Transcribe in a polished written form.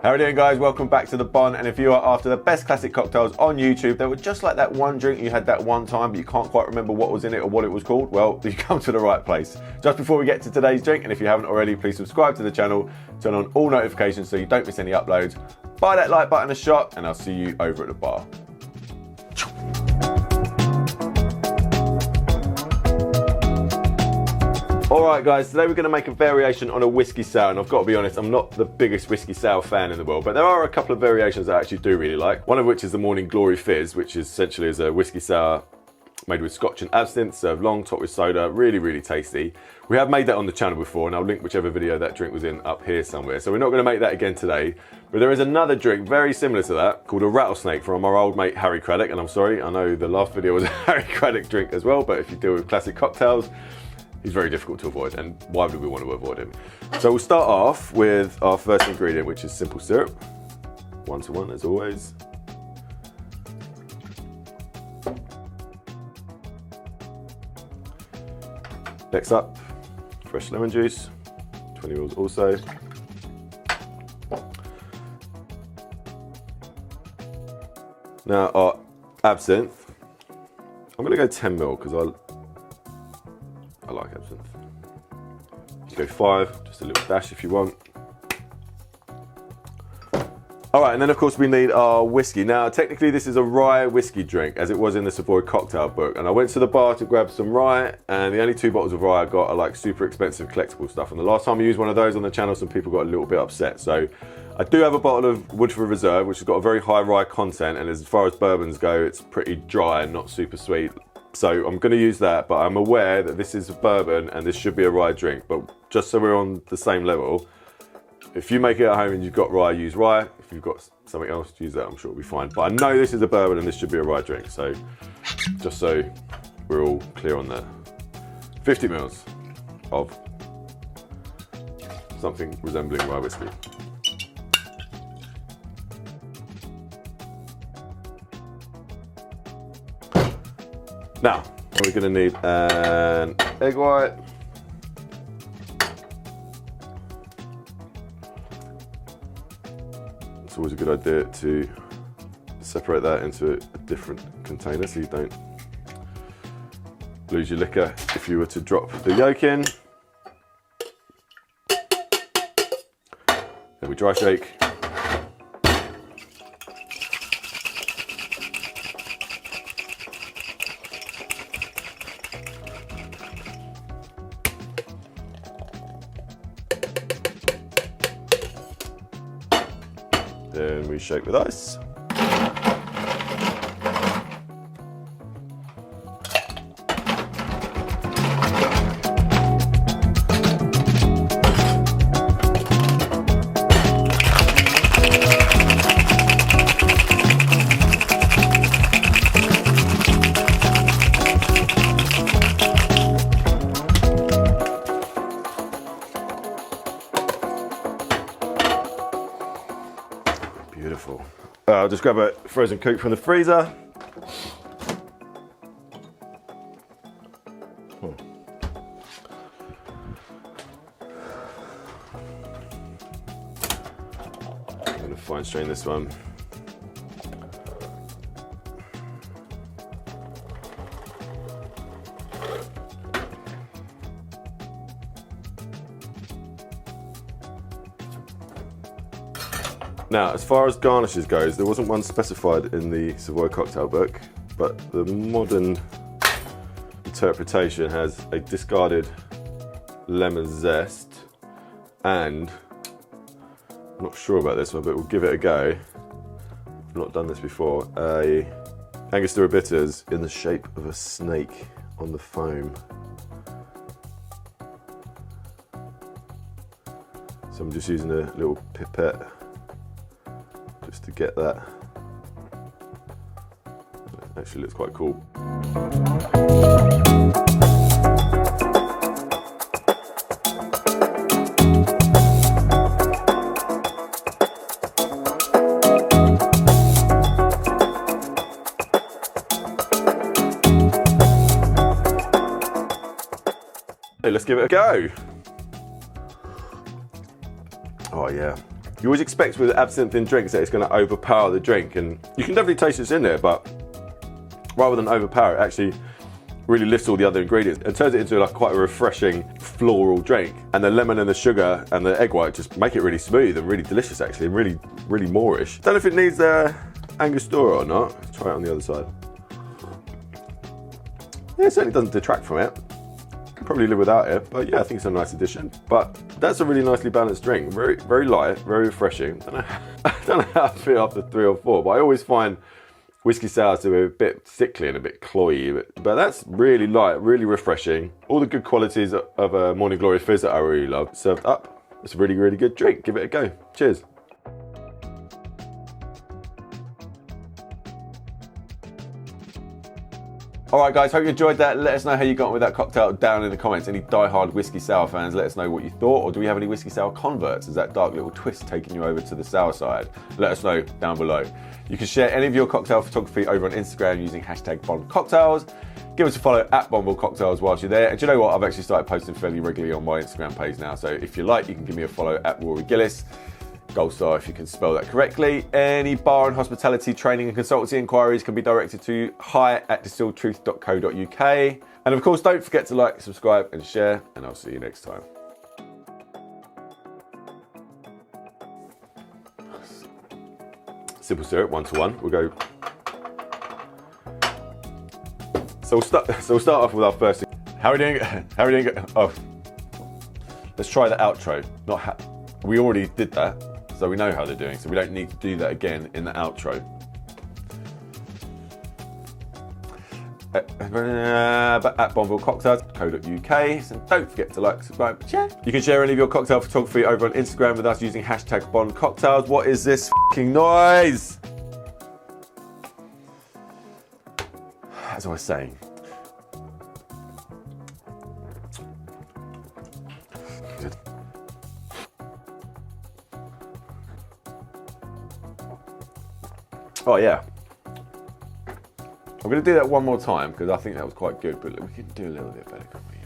How are you doing, guys? Welcome back to The Bon, and if you are after the best classic cocktails on YouTube that were just like that one drink you had that one time but you can't quite remember what was in it or what it was called, well, you come to the right place. Just before we get to today's drink, and if you haven't already, please subscribe to the channel, turn on all notifications so you don't miss any uploads, buy that like button a shot, and I'll see you over at the bar. Alright guys, today we're going to make a variation on a whiskey sour, and I've got to be honest, I'm not the biggest whiskey sour fan in the world, but there are a couple of variations I actually do really like. One of which is the Morning Glory Fizz, which is essentially is a whiskey sour made with Scotch and absinthe, served long, topped with soda, really tasty. We have made that on the channel before, and I'll link whichever video that drink was in up here somewhere, so we're not going to make that again today. But there is another drink very similar to that called a Rattlesnake from our old mate Harry Craddock, and I'm sorry, I know the last video was a Harry Craddock drink as well, but if you deal with classic cocktails, he's very difficult to avoid, and why would we want to avoid him? So we'll start off with our first ingredient, which is simple syrup. 1:1 as always. Next up, fresh lemon juice, 20 ml also. Now our absinthe, I'm gonna go 10 ml because I like absinthe. You go 5, just a little dash if you want. Alright, and then of course we need our whiskey. Now technically this is a rye whiskey drink, as it was in the Savoy cocktail book, and I went to the bar to grab some rye, and the only 2 bottles of rye I got are like super expensive collectible stuff, and the last time I used one of those on the channel some people got a little bit upset. So I do have a bottle of Woodford Reserve, which has got a very high rye content, and as far as bourbons go it's pretty dry and not super sweet. So I'm going to use that, but I'm aware that this is a bourbon and this should be a rye drink. But just so we're on the same level, if you make it at home and you've got rye, use rye. If you've got something else, use that, I'm sure it'll be fine. But I know this is a bourbon and this should be a rye drink. So just so we're all clear on that. 50 ml of something resembling rye whiskey. Now, we're going to need an egg white, it's always a good idea to separate that into a different container so you don't lose your liquor if you were to drop the yolk in. Then we dry shake. Then we shake with ice. Beautiful. I'll just grab a frozen coupe from the freezer. I'm going to fine strain this one. Now, as far as garnishes goes, there wasn't one specified in the Savoy cocktail book, but the modern interpretation has a discarded lemon zest and, I'm not sure about this one, but we'll give it a go. I've not done this before. A Angostura bitters in the shape of a snake on the foam. So I'm just using a little pipette just to get that. It actually looks quite cool. Hey, let's give it a go. Oh yeah, You always expect with absinthe in drinks that it's going to overpower the drink, and you can definitely taste it's in there, but rather than overpower it, actually really lifts all the other ingredients and turns it into like quite a refreshing floral drink. And the lemon and the sugar and the egg white just make it really smooth and really delicious actually, and really moreish. Don't know if it needs Angostura or not. Let's try it on the other side. Yeah, it certainly doesn't detract from it. Could probably live without it, but yeah, I think it's a nice addition. But that's a really nicely balanced drink. Very light, very refreshing. I don't know how I feel after 3 or 4, but I always find whiskey sours to be a bit sickly and a bit cloyy, but that's really light, really refreshing. All the good qualities of a Morning Glory Fizz that I really love served up. It's a really good drink. Give it a go. Cheers. Alright guys, hope you enjoyed that. Let us know how you got on with that cocktail down in the comments. Any die-hard whiskey sour fans, let us know what you thought. Or do we have any whiskey sour converts? Is that dark little twist taking you over to the sour side? Let us know down below. You can share any of your cocktail photography over on Instagram using #BondCocktails. Give us a follow at BondCocktails whilst you're there. And do you know what? I've actually started posting fairly regularly on my Instagram page now. So if you like, you can give me a follow at Ruairi Gillis. Gold star if you can spell that correctly. Any bar and hospitality training and consultancy inquiries can be directed to hi@distilledtruth.co.uk. And of course, don't forget to like, subscribe and share, and I'll see you next time. Simple syrup, 1:1. We'll go. So we'll start off with our first. How are we doing? How are we doing? Oh, let's try the outro. We already did that. So we know how they're doing, so we don't need to do that again in the outro. At BondCocktails.co.uk. So don't forget to like, subscribe, share. You can share any of your cocktail photography over on Instagram with us using #BondCocktails. What is this f***ing noise? As I was saying. Good. Oh yeah, I'm going to do that one more time because I think that was quite good, but we can do a little bit better, can't we?